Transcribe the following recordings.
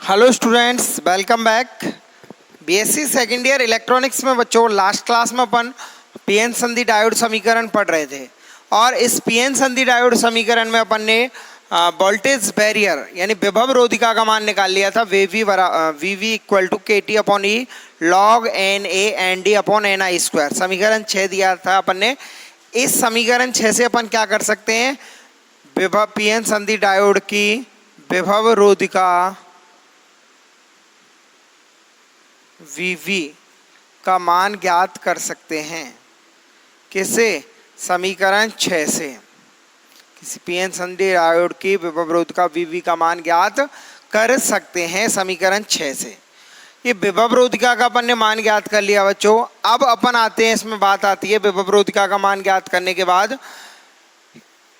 Hello students, welcome back. BSc second year electronics में बच्चों last class में अपन PN संधि डायोड समीकरण पढ़ रहे थे और इस पीएन संधि डायोड समीकरण में अपन ने वोल्टेज बैरियर यानी विभव रोधिका का मान निकाल लिया था। V equal to k t upon e log n a n d upon n i square. समीकरण 6 दिया था अपन ने। इस समीकरण 6 से अपन क्या कर सकते हैं, विभव पीएन संधि डायोड की विभव रोधिका वीवी का मान ज्ञात कर सकते हैं। किसे? समीकरण 6 से। किसी पीएन संधि डायोड की विभव रोधिका वीवी का मान ज्ञात कर सकते हैं समीकरण 6 से। ये विभव रोधिका का अपन ने मान ज्ञात कर लिया बच्चों। अब अपन आते हैं, इसमें बात आती है विभव रोधिका का मान ज्ञात करने के बाद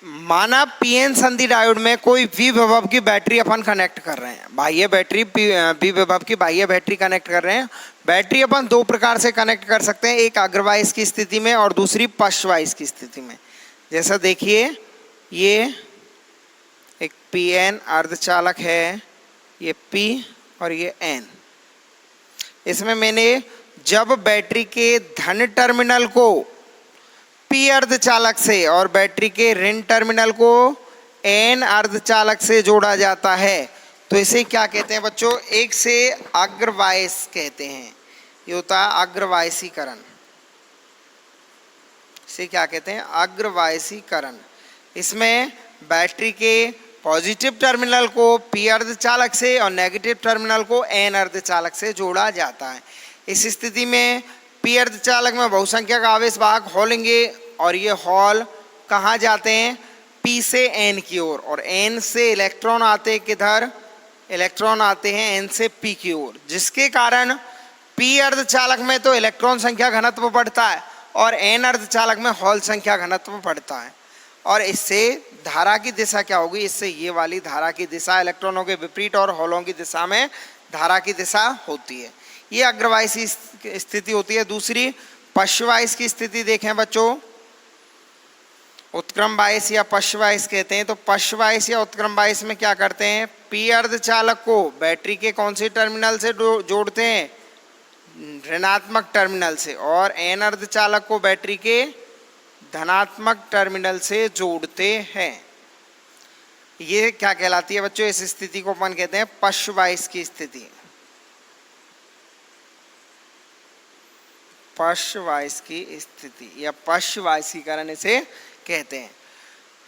माना पीएन संधि डायोड में कोई वी विभव की बैटरी अपन कनेक्ट कर रहे हैं, बाह्य बैटरी वी विभव की बाह्य बैटरी कनेक्ट कर रहे हैं। बैटरी अपन दो प्रकार से कनेक्ट कर सकते हैं, एक अग्रवाइस की स्थिति में और दूसरी पश्चवाइस की स्थिति में। जैसा देखिए, ये एक पीएन अर्धचालक है, ये पी और ये एन। इसमें मैंने जब बैटरी के धन टर्मिनल को पी अर्धचालक से और बैटरी के ऋण टर्मिनल को एन अर्धचालक से जोड़ा जाता है तो इसे क्या कहते हैं बच्चों? एक से अग्रवाइस कहते हैं। ये होता है अग्रवाइसीकरण। इसे क्या कहते हैं? अग्रवाइसीकरण। इसमें बैटरी के पॉजिटिव टर्मिनल को पी अर्धचालक से और नेगेटिव टर्मिनल को एन अर्धचालक से जोड़ा जाता है। इस स्थिति में पी अर्धचालक में बहुसंख्यक आवेश वाहक होलेंगे और ये हॉल कहाँ जाते हैं? पी से एन की ओर, और एन से इलेक्ट्रॉन आते हैं किधर? इलेक्ट्रॉन आते हैं एन से पी की ओर, जिसके कारण पी अर्धचालक में तो इलेक्ट्रॉन संख्या घनत्व बढ़ता है और एन अर्धचालक में हॉल संख्या घनत्व बढ़ता है। और इससे धारा की दिशा क्या होगी? इससे ये वाली धारा की दिशा इलेक्ट्रॉनों के विपरीत और हॉलों की दिशा में धारा की दिशा होती है। ये अग्रवाइसी स्थिति होती है। दूसरी पश्चवाइस की स्थिति देखें बच्चों, उत्क्रम वाइस या पश्चवाइस कहते हैं। तो पश्चवाइस या उत्क्रम वाइस में क्या करते हैं? पी अर्धचालक को बैटरी के कौन से टर्मिनल से जोड़ते हैं? ऋणात्मक टर्मिनल से, और एन अर्धचालक को बैटरी के धनात्मक टर्मिनल से जोड़ते हैं। ये क्या कहलाती है बच्चों? इस स्थिति को अपन कहते हैं पश्चवाइस की स्थिति। पश्चवाइस की स्थिति या पश्चवाइसीकरण इसे कहते हैं।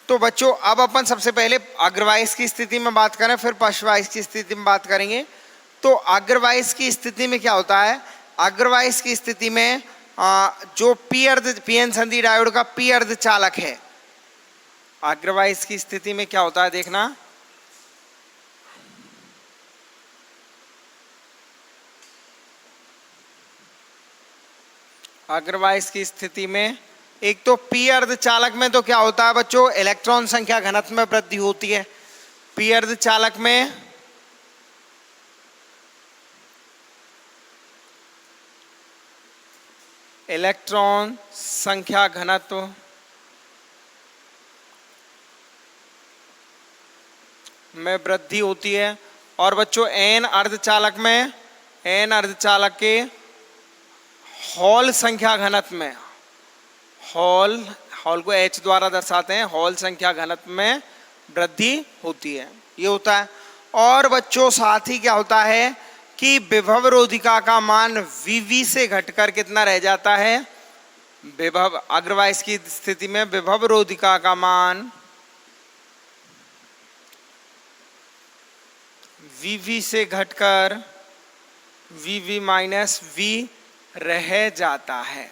तो बच्चों अब अपन सबसे पहले अग्रवाइस की स्थिति में बात करें, फिर पश्चवाइस की स्थिति में बात करेंगे। तो अग्रवाइस की स्थिति में क्या होता है? अग्रवाइस की स्थिति में जो पीएन संधि डायोड का पी अर्धचालक है, अग्रवाइस की स्थिति में क्या होता है देखना। अग्रवाइस की स्थिति में एक तो पी अर्धचालक में तो क्या होता है बच्चों? इलेक्ट्रॉन संख्या घनत्व में वृद्धि होती है। पी अर्धचालक में इलेक्ट्रॉन संख्या घनत्व में वृद्धि होती है। और बच्चों एन अर्धचालक में, एन अर्धचालक के हॉल संख्या घनत्व में, हॉल को H द्वारा दर्शाते हैं, हॉल संख्या घनत्व में वृद्धि होती है। ये होता है। और बच्चों साथ ही क्या होता है कि विभव रोधिका का मान VV से घटकर कितना रह जाता है? विभव अग्रवाइस की स्थिति में विभव रोधिका का मान VV से घटकर VV माइनस V रह जाता है।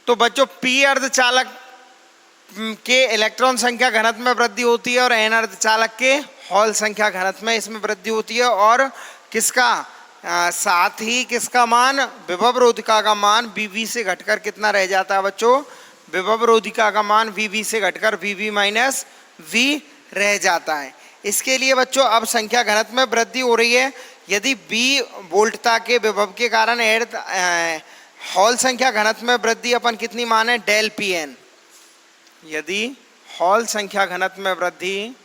तो बच्चों पी अर्धचालक के इलेक्ट्रॉन संख्या घनत्व में वृद्धि होती है और एन अर्धचालक के हॉल संख्या घनत्व में इसमें वृद्धि होती है। और किसका साथ ही किसका मान? विभव रोधिका का मान VV से घटकर कितना रह जाता है बच्चों? विभव रोधिका का मान VV से घटकर VV माइनस V रह जाता है। इसके लिए बच्चों अब संख्या घनत्व में वृद्धि हो रही है। यदि B वोल्टता के विभव के कारण हॉल संख्या घनत्व में वृद्धि अपन कितनी माने? Del P n. यदि हॉल संख्या घनत्व में वृद्धि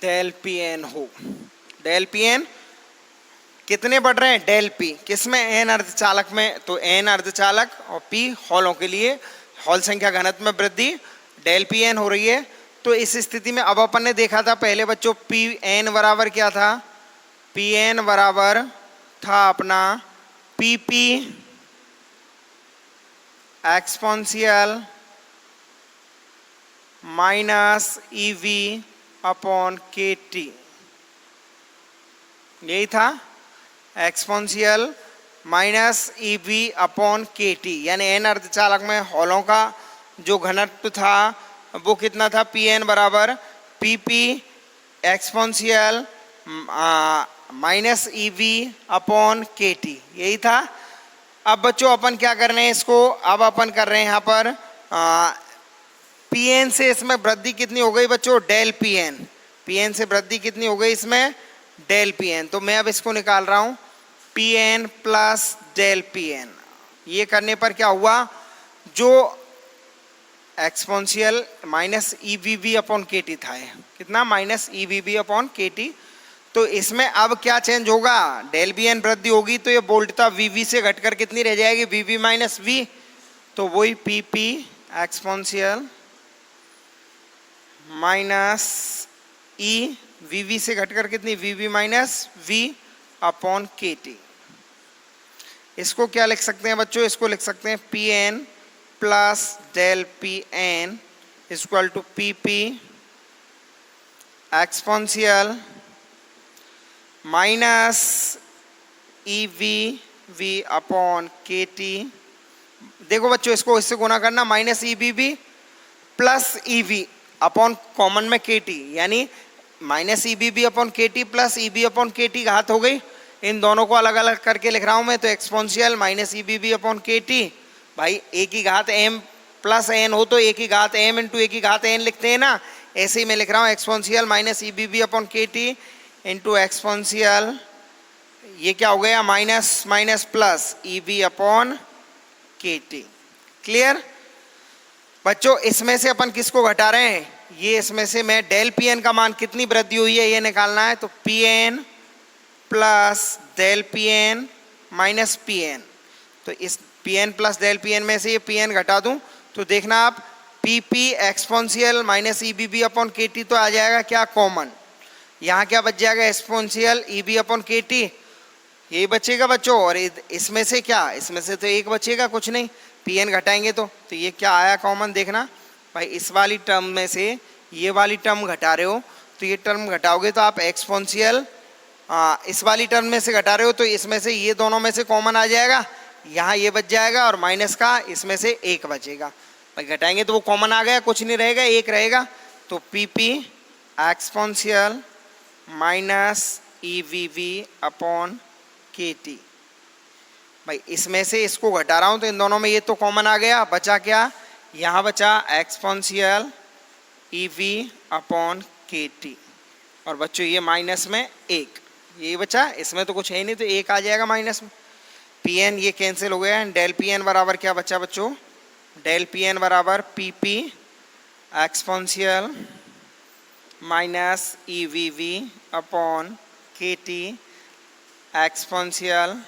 डेल पी एन हो। डेल पी एन कितने बढ़ रहे हैं? डेल पी किस में? एन अर्धचालक में। तो एन अर्धचालक और पी हॉलों के लिए हॉल संख्या घनत्व में वृद्धि डेल पी एन हो रही है। तो इस स्थिति में अब अपन ने देखा था पहले बच्चों पी एन बराबर क्या था? पी एन बराबर था अपना P P exponential minus E V upon के टी। यही था exponential minus E V upon के टी, यानी एन अर्धचालक में हॉलों का जो घनत्व था वो कितना था? पी एन बराबर p P exponential minus E V upon के टी, यही था। अब बच्चों अपन क्या कर रहे हैं इसको? अब अपन कर रहे हैं यहाँ पर पी एन से इसमें वृद्धि कितनी हो गई बच्चों? Del P n. P n से वृद्धि कितनी हो गई इसमें? Del P n. तो मैं अब इसको निकाल रहा हूँ p n plus del P n. ये करने पर क्या हुआ? जो exponential minus E V we upon के टी था, कितना? Minus E V we upon के टी। तो इसमें अब क्या चेंज होगा? डेल बी एन वृद्धि होगी तो ये वोल्टता वी वी से घटकर कितनी रह जाएगी? V v minus v. तो वही p P exponential minus E V v से घटकर कितनी? V v minus v upon के टी। इसको क्या लिख सकते हैं बच्चों? इसको लिख सकते हैं p n plus del P n equal to p P exponential minus E V we upon के टी। देखो बच्चों इसको इससे गुना करना, minus E V v plus e we upon common में के टी, यानी minus E B B upon के t plus e B upon के टी घात हो गई। इन दोनों को अलग अलग करके लिख रहा हूँ मैं। तो exponential minus E B B upon के टी, भाई ए की घात एम प्लस एन हो तो ए की घात एम इंटू ए की घात एन लिखते हैं ना, ऐसे ही मैं लिख रहा हूँ exponential minus E B B upon के टी इंटू एक्सपोनेंशियल, ये क्या हो गया? Minus minus plus e B upon के टी। क्लियर बच्चों? इसमें से अपन किसको घटा रहे हैं? ये इसमें से मैं डेल पी एन का मान कितनी वृद्धि हुई है ये निकालना है। तो p n plus del P n minus p n. तो इस p n plus del P n में से ये पी एन घटा दूं तो देखना आप p P exponential minus E B B upon के टी तो आ जाएगा क्या? कॉमन। यहाँ क्या बच जाएगा? एक्सपोनेंशियल ई बी अपॉन के टी, यही बचेगा बच्चों। और इसमें से क्या? इसमें से तो एक बचेगा, कुछ नहीं। पी एन घटाएंगे तो ये क्या आया कॉमन? देखना भाई, इस वाली टर्म में से ये वाली टर्म घटा रहे हो तो ये टर्म घटाओगे तो आप एक्सपोनेंशियल इस वाली टर्म में से घटा रहे हो तो इसमें से ये दोनों में से कॉमन आ जाएगा, यहाँ ये बच जाएगा और माइनस का इसमें से एक बचेगा। भाई घटाएंगे तो वो कॉमन आ गया, कुछ नहीं रहेगा, एक रहेगा। तो p P exponential minus E V we upon के टी। भाई इसमें से इसको घटा रहा हूँ तो इन दोनों में ये तो कॉमन आ गया, बचा क्या? यहाँ बचा एक्सपोनेंशियल ई वी अपॉन के टी। और बच्चों ये माइनस में एक, ये बचा, इसमें तो कुछ है नहीं तो एक आ जाएगा माइनस में। पी एन ये कैंसिल हो गया। डेल पी एन बराबर क्या बचा बच्चों? डेल पी एन बराबर p P exponential minus E V we upon के T exponential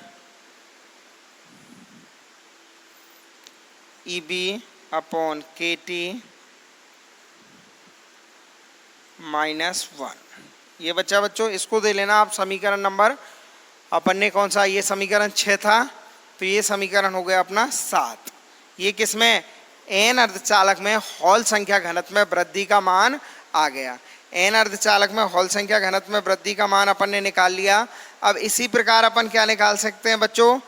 E B upon के टी माइनस वन। ये बच्चा बच्चों, इसको दे लेना आप समीकरण नंबर, अपन ने कौन सा? ये समीकरण 6 था तो ये समीकरण हो गया अपना 7। ये किसमें? एन अर्धचालक में हॉल संख्या घनत्व में वृद्धि का मान आ गया। एन अर्धचालक में हॉल संख्या घनत्व में वृद्धि का मान अपन ने निकाल लिया। अब इसी प्रकार अपन क्या निकाल सकते हैं बच्चों?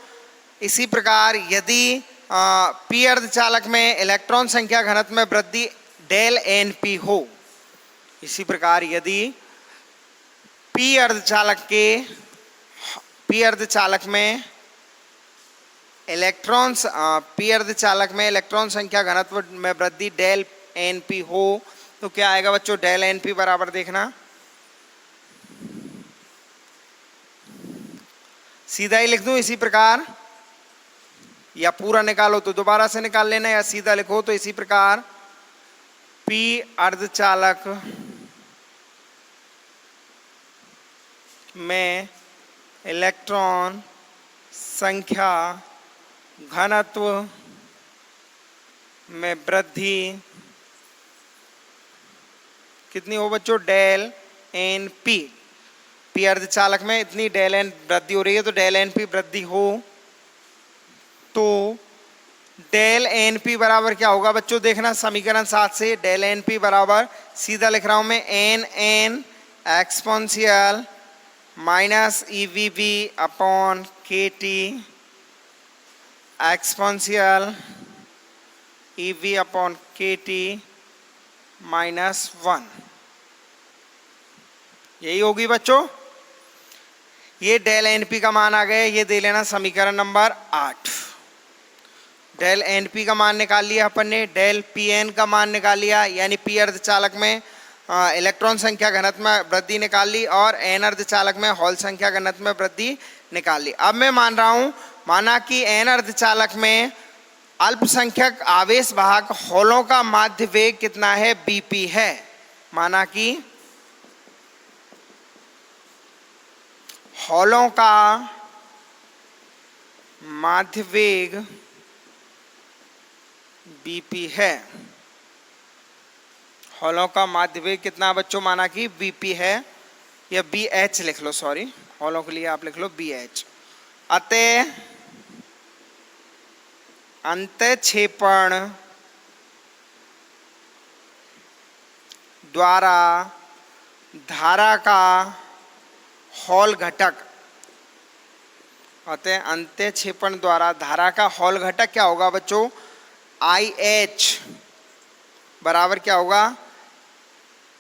इसी प्रकार यदि पी अर्धचालक में इलेक्ट्रॉन संख्या घनत्व में वृद्धि डेल एन पी हो, इसी प्रकार यदि पी अर्धचालक में इलेक्ट्रॉन संख्या घनत्व में वृद्धि डेल एन पी हो तो क्या आएगा बच्चों? डेल एन पी बराबर देखना, सीधा ही लिख दूं इसी प्रकार, या पूरा निकालो तो दोबारा से निकाल लेना, या सीधा लिखो तो इसी प्रकार पी अर्धचालक में इलेक्ट्रॉन संख्या घनत्व में वृद्धि कितनी हो बच्चों, डेल एन पी। पी अर्धचालक में इतनी डेल एन वृद्धि हो रही है, तो डेल एन पी वृद्धि हो तो डेल एन पी बराबर क्या होगा बच्चों, देखना समीकरण 7 से। डेल एन पी बराबर सीधा लिख रहा हूं मैं, n N exponential minus E V we upon के T exponential E V upon के टी -1, यही होगी बच्चों। ये डेल एन पी का मान आ गया, ये दे लेना समीकरण नंबर 8। डेल एन पी का मान निकाल लिया अपन ने, डेल पी एन का मान निकाल लिया, यानी पी अर्धचालक में इलेक्ट्रॉन संख्या घनत्व में वृद्धि निकाल ली, और एन अर्धचालक में हॉल संख्या घनत्व में वृद्धि निकाल ली। अब मैं मान रहा हूं, माना कि एन अर्धचालक में अल्पसंख्यक आवेश वाहक हॉलों का माध्य वेग कितना है, बीपी है। माना कि हॉलों का माध्य वेग बीपी है। हॉलों का माध्य वेग कितना बच्चों, माना कि बीपी है, या बी एच लिख लो, सॉरी, हॉलों के लिए आप लिख लो बी एच। अतः अंतःक्षेपण द्वारा धारा का हॉल घटक, अतः अंतःक्षेपण द्वारा धारा का हॉल घटक क्या होगा बच्चों, आई एच बराबर क्या होगा,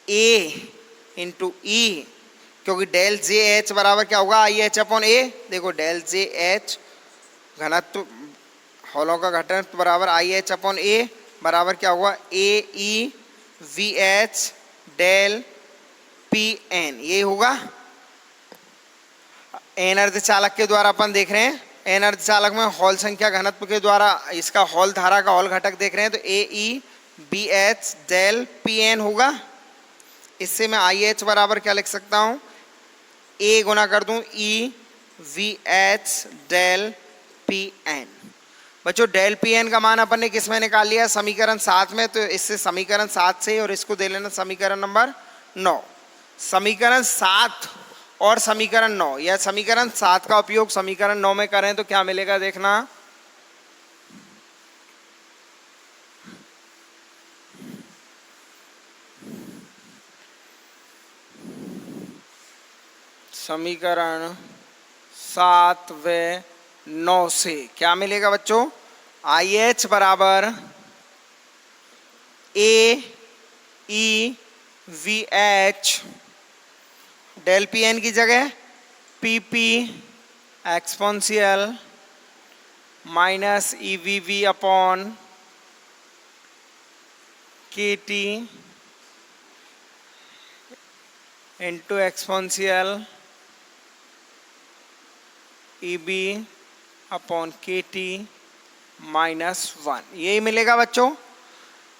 ए इंटू ई, क्योंकि डेल जे एच बराबर क्या होगा, आई एच अपॉन ए। देखो डेल जे एच घनत्व हॉलों का घटक बराबर आई एच अपॉन ए बराबर क्या होगा, a E V H del P n, ये होगा। एन अर्धचालक के द्वारा अपन देख रहे हैं, एन अर्धचालक में हॉल संख्या घनत्व के द्वारा इसका हॉल धारा का हॉल घटक देख रहे हैं, तो a e b h del P n होगा। इससे मैं आई एच बराबर क्या लिख सकता हूँ, ए गुना कर दूं e V H del P n. बच्चों डेल पी एन का मान अपन ने किस में निकाल लिया, समीकरण 7 में, तो इससे समीकरण 7 से और इसको दे लेना समीकरण नंबर 9। समीकरण 7 और समीकरण 9, या समीकरण 7 का उपयोग समीकरण 9 में करें तो क्या मिलेगा, देखना। समीकरण 7 व 9 से क्या मिलेगा बच्चों, आई एच बराबर A E V H del P N की जगह P P exponential minus E V we upon के T into exponential E B upon के टी -1, यही मिलेगा बच्चों।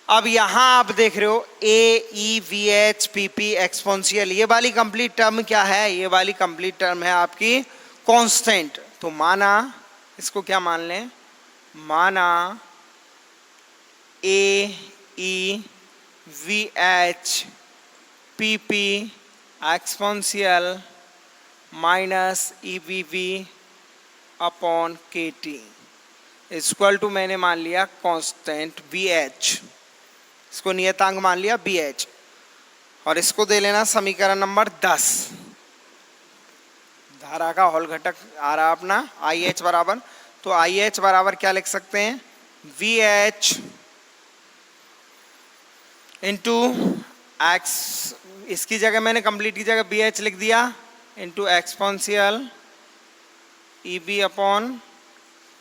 अब यहां आप देख रहे हो A E V H P P exponential, ये वाली कंप्लीट टर्म क्या है, ये वाली कंप्लीट टर्म है आपकी कांस्टेंट। तो माना, इसको क्या मान लें, माना A E V H P P exponential minus E V we upon के टी इक्वल टू, मैंने मान लिया कांस्टेंट बी एच, इसको नियतांक मान लिया बी एच, और इसको दे लेना समीकरण नंबर 10। धारा का हॉल घटक आ रहा अपना आई एच बराबर, तो आई एच बराबर क्या लिख सकते हैं, वी एच इंटू एक्स, इसकी जगह मैंने कंप्लीट की जगह बी एच लिख दिया, into exponential E B upon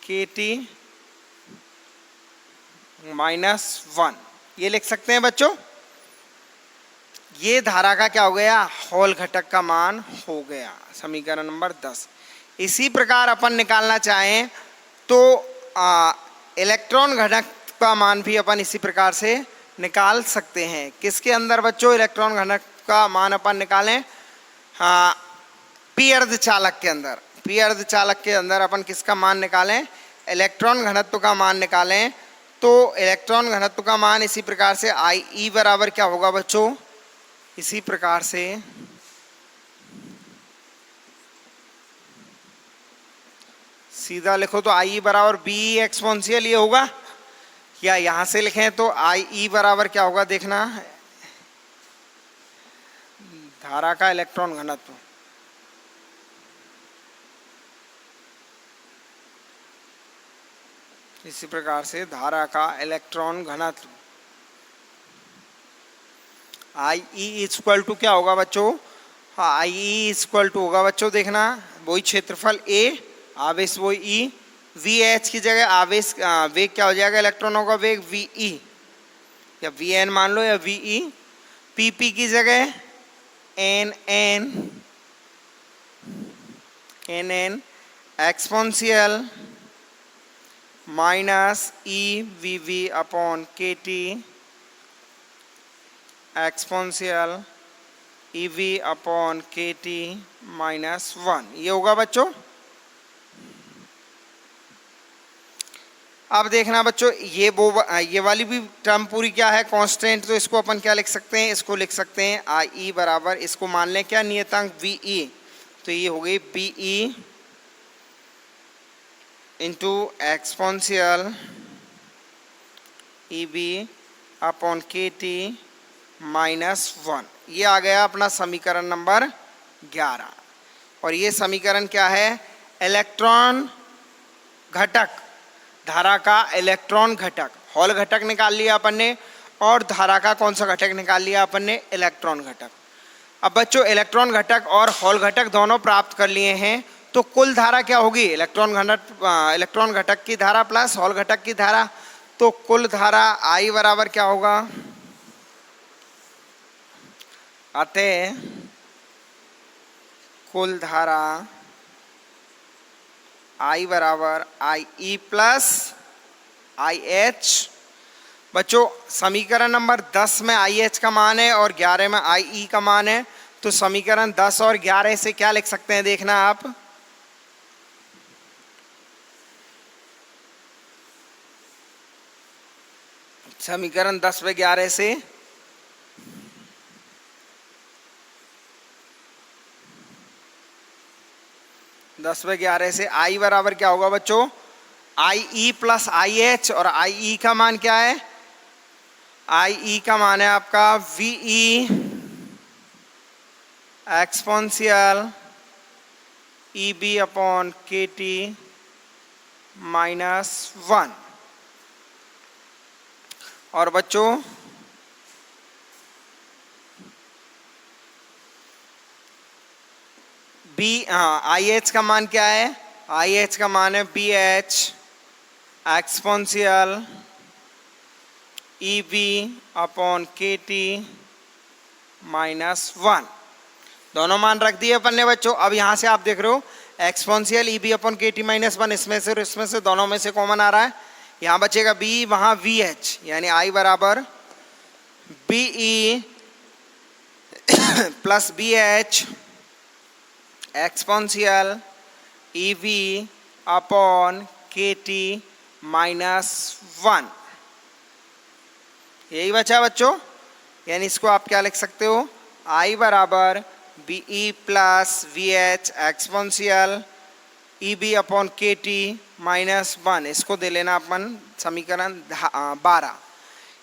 के टी -1, ये लिख सकते हैं बच्चों। ये धारा का क्या हो गया, हॉल घटक का मान हो गया, समीकरण नंबर 10। इसी प्रकार अपन निकालना चाहें तो इलेक्ट्रॉन घटक का मान भी अपन इसी प्रकार से निकाल सकते हैं। किसके अंदर बच्चों इलेक्ट्रॉन घनत्व का मान अपन निकालें, पी अर्धचालक के अंदर अपन किसका मान निकालें, इलेक्ट्रॉन घनत्व का मान निकालें। तो इलेक्ट्रॉन घनत्व का मान इसी प्रकार से आई ई बराबर क्या होगा बच्चों, इसी प्रकार से सीधा लिखो तो आई ई बराबर बी एक्सपोनेंशियल ये होगा, या यहां से लिखें तो आई ई बराबर क्या होगा, देखना धारा का इलेक्ट्रॉन घनत्व, इसी प्रकार से धारा का इलेक्ट्रॉन घनत्व आई ई इक्वल टू क्या होगा बच्चों, हाँ आई ई इक्वल टू होगा बच्चों, देखना वही क्षेत्रफल ए, आवेश वही ई, वी एच की जगह आवेश वेग क्या हो जाएगा, इलेक्ट्रॉनों का वेग वी ई या वी एन मान लो या वी ई, पी पी की जगह N N exponential minus E V we upon के T exponential E V upon के टी माइनस 1, ये होगा बच्चों। अब देखना बच्चों ये वाली भी टर्म पूरी क्या है, कांस्टेंट, तो इसको अपन क्या लिख सकते हैं, इसको लिख सकते हैं आई ई बराबर, इसको मान लें क्या नियतांक वी ई, तो ये हो गई b e into exponential E B upon के टी माइनस 1, ये आ गया अपना समीकरण नंबर 11। और ये समीकरण क्या है, इलेक्ट्रॉन घटक, धारा का इलेक्ट्रॉन घटक, हॉल घटक निकाल लिया अपन ने, और धारा का कौन सा घटक निकाल लिया अपन ने, इलेक्ट्रॉन घटक। अब बच्चों इलेक्ट्रॉन घटक और हॉल घटक दोनों प्राप्त कर लिए हैं, तो कुल धारा क्या होगी, इलेक्ट्रॉन घटक की धारा प्लस हॉल घटक की धारा, तो कुल धारा आई बराबर क्या होगा, अतः कुल धारा आई बराबर आई ई प्लस आई एच। बच्चों समीकरण नंबर 10 में आई एच का मान है और 11 में आई ई का मान है, तो समीकरण 10 और 11 से क्या लिख सकते हैं, देखना आप, समीकरण 10 व 11 से आई बराबर क्या होगा बच्चों, आई ई प्लस आई एच, और आई ई का मान क्या है, आई ई का मान है आपका v e exponential E B upon के टी माइनस 1। और बच्चों बी आई एच का मान क्या है, आई एच का मान है b h exponential E B upon के टी माइनस 1, दोनों मान रख दिए अपन ने बच्चों। अब यहाँ से आप देख रहे हो एक्सपोनेंशियल ई बी अपॉन के टी माइनस 1, इसमें से और इसमें से दोनों में से कॉमन आ रहा है, यहाँ बचेगा बी, वहाँ वी एच, यानी आई बराबर बी ई plus b h exponential E V upon के टी माइनस 1, यही बचा बच्चों। यानी इसको आप क्या लिख सकते हो, आई बराबर बी ई plus v h exponential E B upon के टी माइनस 1, इसको दे लेना अपन समीकरण 12।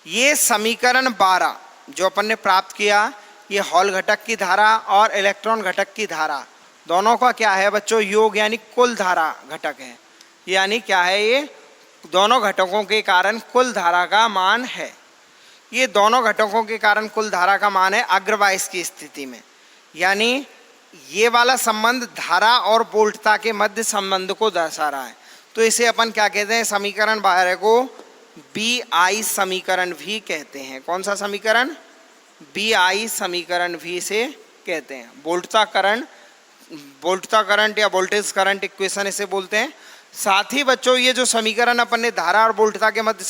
ये समीकरण 12 जो अपन ने प्राप्त किया, ये हॉल घटक की धारा और इलेक्ट्रॉन घटक की धारा दोनों का क्या है बच्चों, योग, यानी कुल धारा घटक है, यानी क्या है, ये दोनों घटकों के कारण कुल धारा का मान है। ये दोनों घटकों के कारण कुल धारा का मान है अग्रवाइस की स्थिति में, यानी ये वाला संबंध धारा और वोल्टता के मध्य संबंध को दर्शा रहा है, तो इसे अपन क्या कहते हैं, समीकरण 12 को बी आई समीकरण भी कहते हैं। कौन सा समीकरण, बी आई समीकरण भी से कहते हैं। वोल्टता करंट या वोल्टेज करंट इक्वेशन इसे बोलते हैं। साथ ही बच्चों ये जो समीकरण अपन ने धारा और वोल्टता के मध्य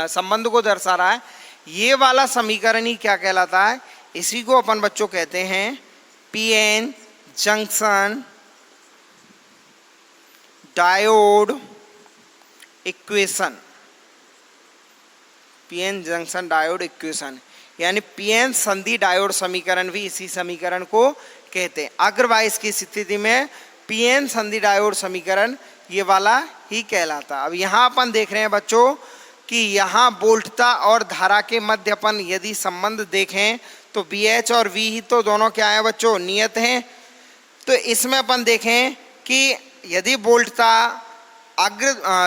संबंध को दर्शा रहा है, ये वाला समीकरण ही क्या कहलाता है, इसी को अपन बच्चों कहते हैं p n junction diode equation, PN junction diode equation, यानी पीएन संधि डायोड समीकरण भी इसी समीकरण को कहते हैं। अग्रवाइस की स्थिति में पीएन संधि डायोड समीकरण ये वाला ही कहलाता। अब यहाँ अपन देख रहे हैं बच्चों कि यहाँ वोल्टता और धारा के मध्य अपन यदि संबंध देखें तो BH और V ही तो दोनों क्या है बच्चों, नियत हैं। तो इसमें अपन देखें कि यदि वोल्टता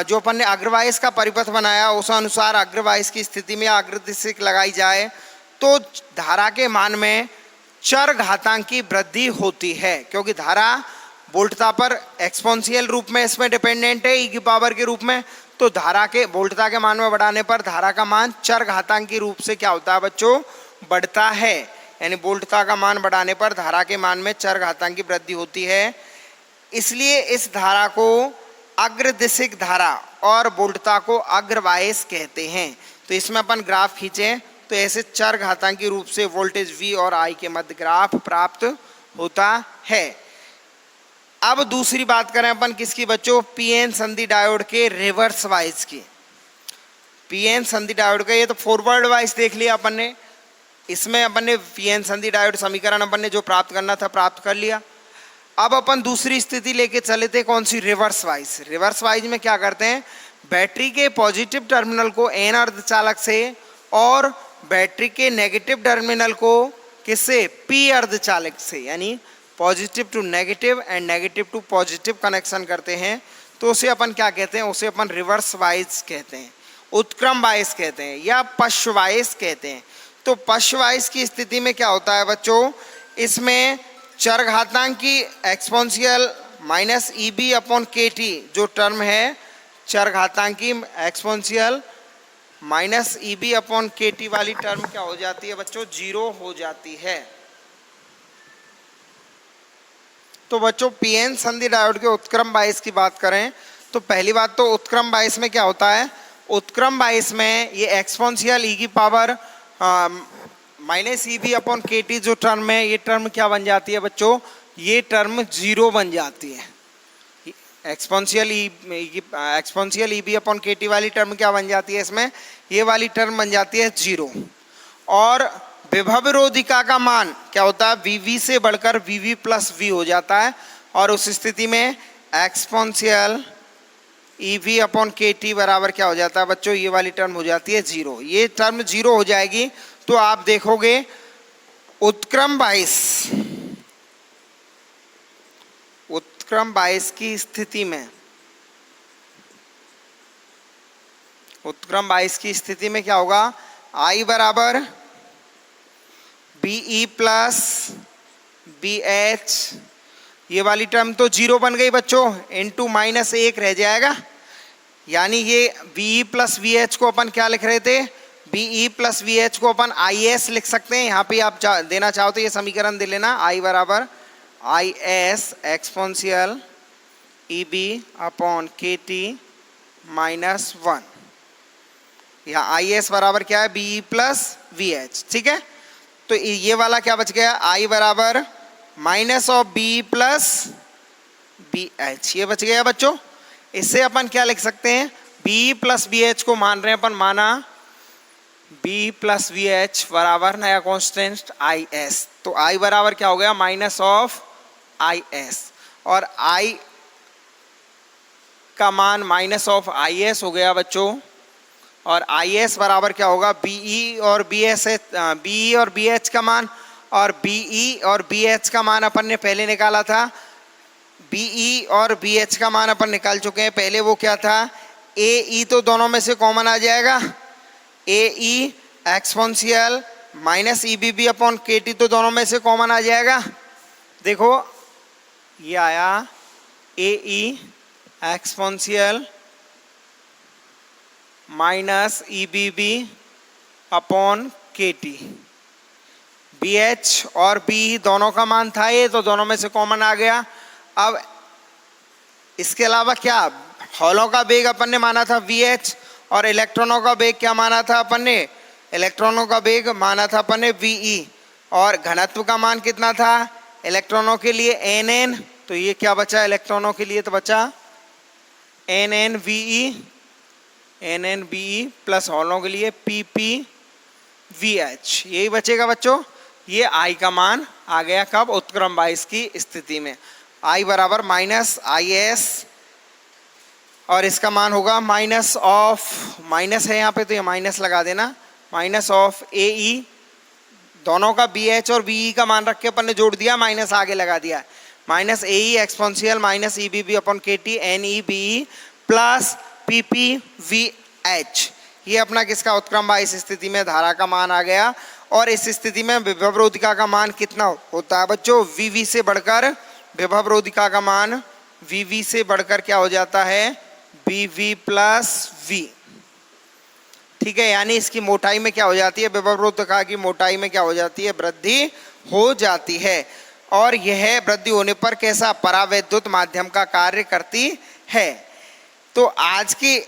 जो अपन ने अग्रवाइस का परिपथ बनाया उस अनुसार अग्रवाइस की स्थिति में अग्रदिशिक लगाई जाए तो धारा के मान में चर घातांक की वृद्धि होती है, क्योंकि धारा वोल्टता पर एक्सपोनेंशियल रूप में इसमें डिपेंडेंट है, ई की पावर के रूप में। तो धारा के वोल्टता के मान में बढ़ाने पर धारा का मान चर घातांक की रूप से क्या होता है बच्चों, बढ़ता है। यानी वोल्टता का मान बढ़ाने पर धारा के मान में चर घातांक की वृद्धि होती है। इसलिए इस धारा को अग्रदिशिक धारा और वोल्टता को अग्रवाइस कहते हैं। तो इसमें अपन ग्राफ खींचें तो ऐसे चर घातांकी रूप से वोल्टेज V और I के मध्य ग्राफ प्राप्त होता है। अब दूसरी बात करें अपन किसकी बच्चों, पीएन संधि डायोड के रिवर्स वाइज की। पीएन संधि डायोड का ये तो फॉरवर्ड वाइज देख लिया अपन ने, इसमें अपन ने पीएन संधि डायोड समीकरण अपन ने जो प्राप्त करना था प्राप्त कर लिया। अब अपन दूसरी स्थिति लेके चले थे, कौन सी, रिवर्स वाइज। रिवर्स वाइज में क्या करते हैं, बैटरी के पॉजिटिव टर्मिनल को एन अर्धचालक से और बैटरी के नेगेटिव टर्मिनल को किससे, पी अर्धचालक से, यानी positive to negative and negative to positive connection करते हैं। तो उसे अपन क्या कहते हैं, उसे अपन रिवर्स वाइज कहते हैं, उत्क्रम वाइज कहते हैं या पश्च वाइज कहते हैं। तो पश्च वाइज की स्थिति में क्या होता है बच्चों, इसमें चर घातांक की exponential minus EB upon KT जो टर्म है, चर घातांक की exponential minus EB upon KT वाली टर्म क्या हो जाती है बच्चों, जीरो हो जाती है। तो बच्चों पीएन संधि डायोड के उत्क्रम बायस की बात करें तो पहली बात तो उत्क्रम बायस में क्या होता है, उत्क्रम बायस में ये एक्सपोनेंशियल E की power minus EB upon KT जो टर्म है, ये टर्म क्या बन जाती है बच्चों, ये टर्म जीरो बन जाती है। एक्सपोनेंशियल EB अपॉन KT वाली टर्म क्या बन जाती है, इसमें ये वाली टर्म बन जाती है जीरो। और विभव रोधिका का मान क्या होता है, VV से बढ़कर VV प्लस V हो जाता है और उस स्थिति में एक्सपोनेंशियल EV अपॉन KT बराबर क्या हो जाता है बच्चों, ये वाली टर्म हो जाती है जीरो। ये टर्म जीरो हो जाएगी तो आप देखोगे उत्क्रम बायस की स्थिति में, उत्क्रम बायस की स्थिति में क्या होगा, I बराबर BE प्लस BH, ये वाली टर्म तो जीरो बन गई बच्चों, इनटू माइनस एक रह जाएगा। यानी ये BE प्लस VH को अपन क्या लिख रहे थे, BE प्लस VH को अपन IS लिख सकते हैं। यहाँ पे आप देना चाहो तो ये समीकरण दे लेना, I बराबर IS exponential EB upon KT minus 1। यहाँ IS बराबर क्या है, BE प्लस VH, ठीक है। तो ये वाला क्या बच गया, I बराबर minus of BE plus BH, ये बच गया बच्चों। इससे अपन क्या लिख सकते हैं, BE प्लस BH को मान रहे हैं अपन, माना BE प्लस VH बराबर नया कॉन्स्टेंट IS। तो I बराबर क्या हो गया, माइनस ऑफ IS, और I का मान माइनस ऑफ IS हो गया बच्चों। और IS बराबर क्या होगा, BE और BH का मान, और BE और BH का मान अपन ने पहले निकाला था। BE और BH का मान अपन निकाल चुके हैं पहले, वो क्या था, AE तो दोनों में से कॉमन आ जाएगा, AE exponential minus EBB upon KT तो दोनों में से कॉमन आ जाएगा। देखो ये आया AE exponential minus EBB upon KT, BH और BE दोनों का मान था ये, तो दोनों में से कॉमन आ गया। अब इसके अलावा क्या, हॉलों का वेग अपन ने माना था VH, और इलेक्ट्रॉनों का वेग क्या माना था अपन ने, इलेक्ट्रॉनों का वेग माना था अपन ने VE, और घनत्व का मान कितना था इलेक्ट्रॉनों के लिए एन, तो ये क्या बचा इलेक्ट्रॉनों के लिए, तो बचा एन बी ई प्लस होलों के लिए पी पी वी एच, यही बचेगा बच्चों। ये आई का मान आ गया कब, उत्क्रम 22 की स्थिति में। आई बराबर माइनस आई एस, और इसका मान होगा माइनस ऑफ, माइनस है यहाँ पे तो ये माइनस लगा देना, माइनस ऑफ ए ई, दोनों का बी एच और बी ई का मान रख के अपन ने जोड़ दिया, माइनस आगे लगा दिया, minus A E exponential minus E B B upon के टी एन ई बी ई plus P P V H. ये अपना किसका, उत्क्रम 22 स्थिति में धारा का मान आ गया। और इस स्थिति में विभव रोधिका का मान कितना होता है बच्चों, वीवी से बढ़कर, विभव रोधिका का मान वीवी से बढ़कर क्या हो जाता है, बीवी प्लस वी। ठीक है, यानी इसकी मोटाई में क्या हो जाती है, विभव रोधिका की मोटाई में क्या हो जाती है, वृद्धि हो जाती है। और यह वृद्धि होने पर कैसा, परावैद्युत माध्यम का कार्य करती है। तो आज की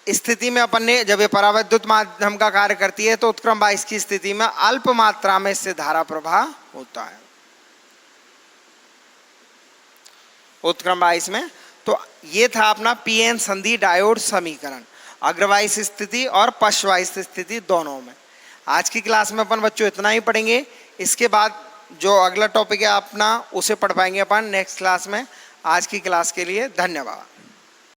स्थिति में अपन ने जब ये परावैद्युत माध्यम का कार्य करती है तो उत्क्रम 22 की स्थिति में अल्प मात्रा में इससे धारा प्रवाह होता है, उत्क्रम 22 में। तो ये था अपना पीएन संधि डायोड समीकरण, अग्रवाइस स्थिति और पश्चवाइस स्थिति दोनों में। आज की क्लास में अपन बच्चों इतना ही पढ़ेंगे। इसके बाद जो अगला टॉपिक है अपना उसे पढ़ पाएंगे अपन नेक्स्ट क्लास में। आज की क्लास के लिए धन्यवाद।